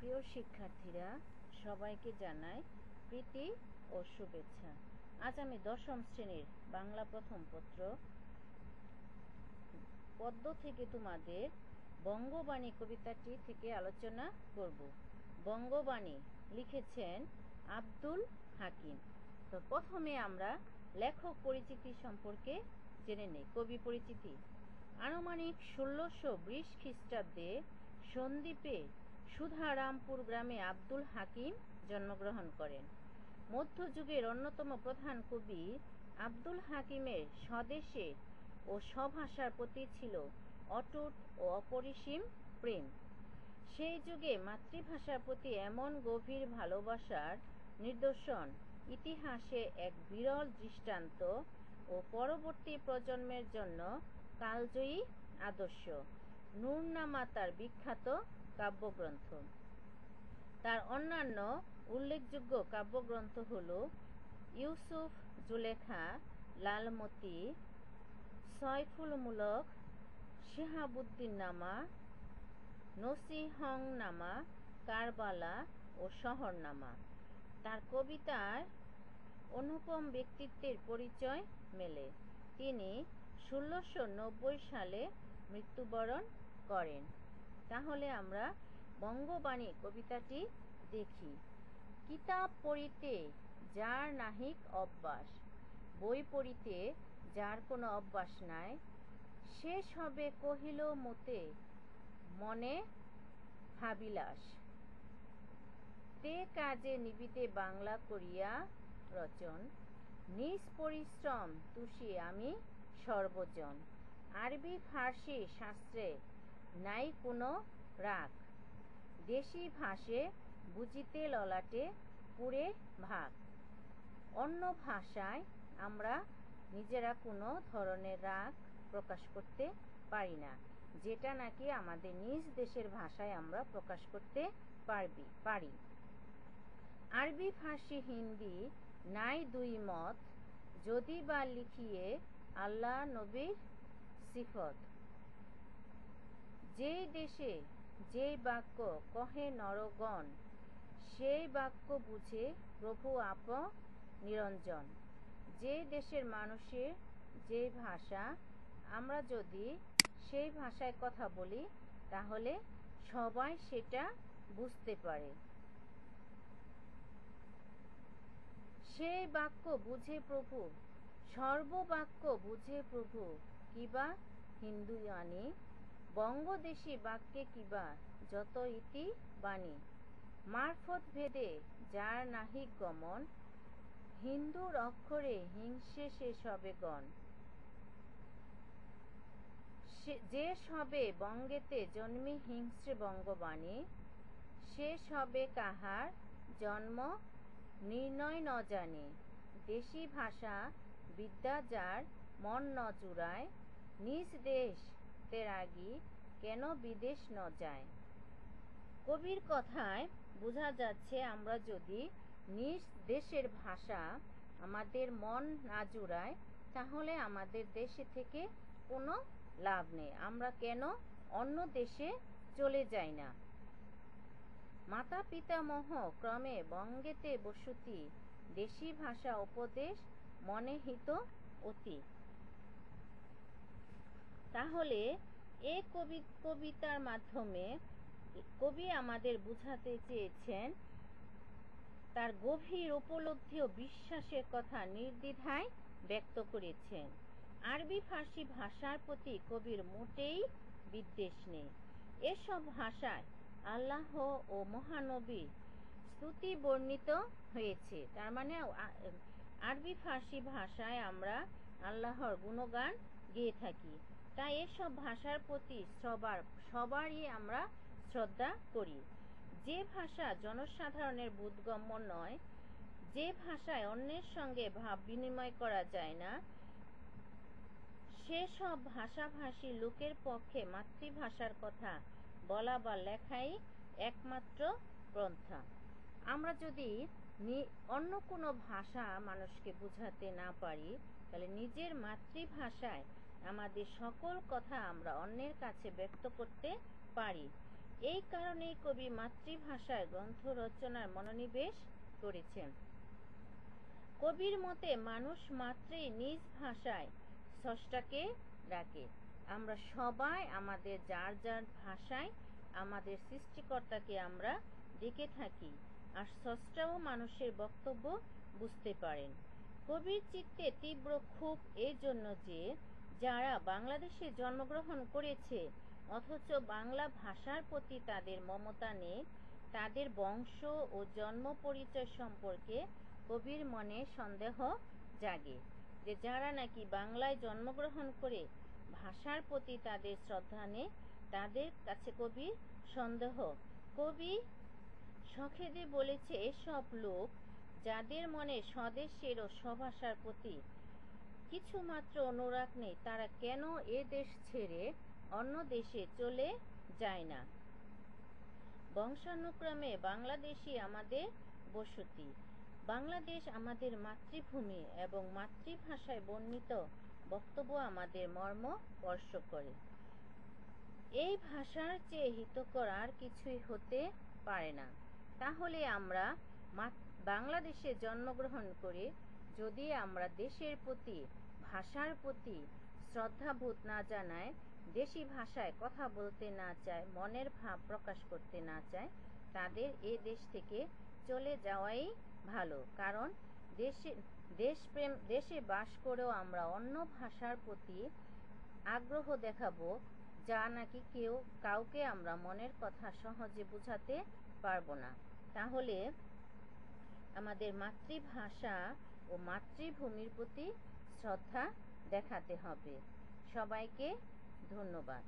প্রিয় শিক্ষার্থীরা, সবাইকে জানাই প্রীতি ও শুভেচ্ছা। আজ আমি দশম শ্রেণীর বাংলা প্রথম পত্র পদ্য থেকে তোমাদের বঙ্গবাণী কবিতাটি থেকে আলোচনা করব। বঙ্গবাণী লিখেছেন আব্দুল হাকিম। তো প্রথমে আমরা লেখক পরিচিতি সম্পর্কে জেনে নেই। কবি পরিচিতি: আনুমানিক 1620 খ্রিস্টাব্দে সন্দ্বীপে সুধারামপুর গ্রামে আব্দুল হাকিম জন্মগ্রহণ করেন। মধ্যযুগের অন্যতম প্রধান কবি আব্দুল হাকিমের স্বদেশে ও স্বভাষার প্রতি ছিল অটুট ও অপরিসীম প্রেম। সেই যুগে মাতৃভাষার প্রতি এমন গভীর ভালোবাসার নিদর্শন ইতিহাসে এক বিরল দৃষ্টান্ত ও পরবর্তী প্রজন্মের জন্য কালজয়ী আদর্শ। নূরনামা তার বিখ্যাত কাব্যগ্রন্থ। তার অন্যান্য উল্লেখযোগ্য কাব্যগ্রন্থ হল ইউসুফ জুলেখা, লালমতি, সয়ফুল মুলক, শিহাবুদ্দিন নামা, নসিহংনামা, কারবালা ও শহরনামা। তার কবিতার অনুপম ব্যক্তিত্বের পরিচয় মেলে। তিনি 1690 সালে মৃত্যুবরণ করেন। তাহলে আমরা বঙ্গবাণী কবিতাটি দেখি। কিতাব পড়িতে যার নাহিক অভ্যাস, বই পড়িতে যার কোনো অভ্যাস নাই, সে সবে কহিল মতে মনে ভাবিলাস। তে কাজে নিবিদে বাংলা করিয়া রচন, নিজ পরিশ্রম তুষি আমি সর্বজন। আরবি ফার্সি শাস্ত্রে নাই কোনো রাগ, দেশি ভাষে বুঝিতে ললাটে পুরে ভাগ। অন্য ভাষায় আমরা নিজেরা কোনো ধরনের রাগ প্রকাশ করতে পারি না, যেটা নাকি আমাদের নিজ দেশের ভাষায় আমরা প্রকাশ করতে পারি। আরবি ফার্সি হিন্দি নাই দুই মত, যদি বা লিখিয়ে আল্লাহ নবীর সিফত। যেই দেশে যেই বাক্য কহে নরগণ, সেই বাক্য বুঝে প্রভু আপ নিরঞ্জন। যে দেশের মানুষের যে ভাষা, আমরা যদি সেই ভাষায় কথা বলি তাহলে সবাই সেটা বুঝতে পারে। সেই বাক্য বুঝে প্রভু, সর্ববাক্য বুঝে প্রভু, কিবা হিন্দু আনি, বঙ্গদেশী বাক্যে কিবা যত ইতি বাণী। মারফত ভেদে যার নাহিক গমন, হিন্দুর অক্ষরে হিংসে সে সবে গণ। যে সবে বঙ্গেতে জন্মে হিংস্রে বঙ্গবাণী, সে সবে কাহার জন্ম নির্ণয় ন জানে। দেশি ভাষা বিদ্যা যার মন ন জুড়ায়, নিজ দেশ তেরাগি কেন বিদেশ ন যায়। কবির কথায় বোঝা যাচ্ছে, আমরা যদি নিজ দেশের ভাষা আমাদের মন না জুড়ায় তাহলে আমাদের দেশে থেকে কোনো লাভ নেই। আমরা কেন অন্য দেশে চলে যাই না। মাতা পিতামহ ক্রমে বঙ্গেতে বসতি, দেশি ভাষা উপদেশ মনে হিত অতি। তাহলে এই কবিতার মাধ্যমে কবি আমাদের বুঝাতে চেয়েছেন তার গভীর উপলব্ধি ও বিশ্বাসের কথা নির্দ্বিধায় ব্যক্ত করেছেন। আরবি ফার্সি ভাষার প্রতি কবির মোটেই বিদ্বেষ নেই। এসব ভাষায় আল্লাহ ও মহানবী স্তুতি বর্ণিত হয়েছে। তার মানে আরবি ফার্সি ভাষায় আমরা আল্লাহর গুণগান গেয়ে থাকি। তাই এসব ভাষার প্রতি সবারই আমরা শ্রদ্ধা করি। যে ভাষা জনসাধারণের বোধগম্য নয়, যে ভাষায় অন্যের সঙ্গে ভাব বিনিময় করা যায় না, সেসব ভাষাভাষী লোকের পক্ষে মাতৃভাষার কথা বলা বা লেখাই একমাত্র পন্থা। আমরা যদি অন্য কোনো ভাষা মানুষকে বুঝাতে না পারি, তাহলে নিজের মাতৃভাষায় আমাদের সকল কথা আমরা অন্যের কাছে ব্যক্ত করতে পারি। এই কারণেই কবি মাতৃভাষায় গ্রন্থ রচনার মনোনিবেশ করেছেন। কবির মতে মানুষ মাত্রই নিজ ভাষায় স্রষ্টাকে ডাকে। আমরা সবাই আমাদের যার যার ভাষায় আমাদের সৃষ্টিকর্তাকে আমরা ডেকে থাকি, আর স্রষ্টাও মানুষের বক্তব্য বুঝতে পারেন। কবির চিত্তে তীব্র ক্ষোভ এই জন্য যে যারা বাংলাদেশে জন্মগ্রহণ করেছে অথচ বাংলা ভাষার প্রতি তাদের মমতা নেই, তাদের বংশ ও জন্ম পরিচয় সম্পর্কে কবির মনে সন্দেহ জাগে। যে যারা নাকি বাংলায় জন্মগ্রহণ করে ভাষার প্রতি তাদের শ্রদ্ধা নেই, তাদের কাছে কবির সন্দেহ। কবি সখেদে বলেছে, এসব লোক যাদের মনে স্বদেশের ও স্বভাষার প্রতি কিছুমাত্র অনুরাগ নেই, তারা কেন এ দেশ ছেড়ে অন্য দেশে চলে যায় না? বংশানুক্রমে বাংলাদেশই আমাদের বসতি। বাংলাদেশ আমাদের মাতৃভূমি এবং মাতৃভাষায় বর্ণিত বক্তব্য আমাদের মর্ম স্পর্শ করে। এই ভাষার চেয়ে হিতকর আর কিছুই হতে পারে না। তাহলে আমরা বাংলাদেশে জন্মগ্রহণ করে যদি আমরা দেশের প্রতি ভাষার প্রতি শ্রদ্ধাবোধ না জানায়, দেশি ভাষায় কথা বলতে না চায়, মনের ভাব প্রকাশ করতে না চায়, তাদের এ দেশ থেকে চলে যাওয়াই ভালো। কারণ দেশে বাস করেও আমরা অন্য ভাষার প্রতি আগ্রহ দেখাবো, যা নাকি কাউকে আমরা মনের কথা সহজে বোঝাতে পারবো না। তাহলে আমাদের মাতৃভাষা ও মাতৃভূমির প্রতি শ্রদ্ধা দেখাতে হবে। সবাইকে ধন্যবাদ।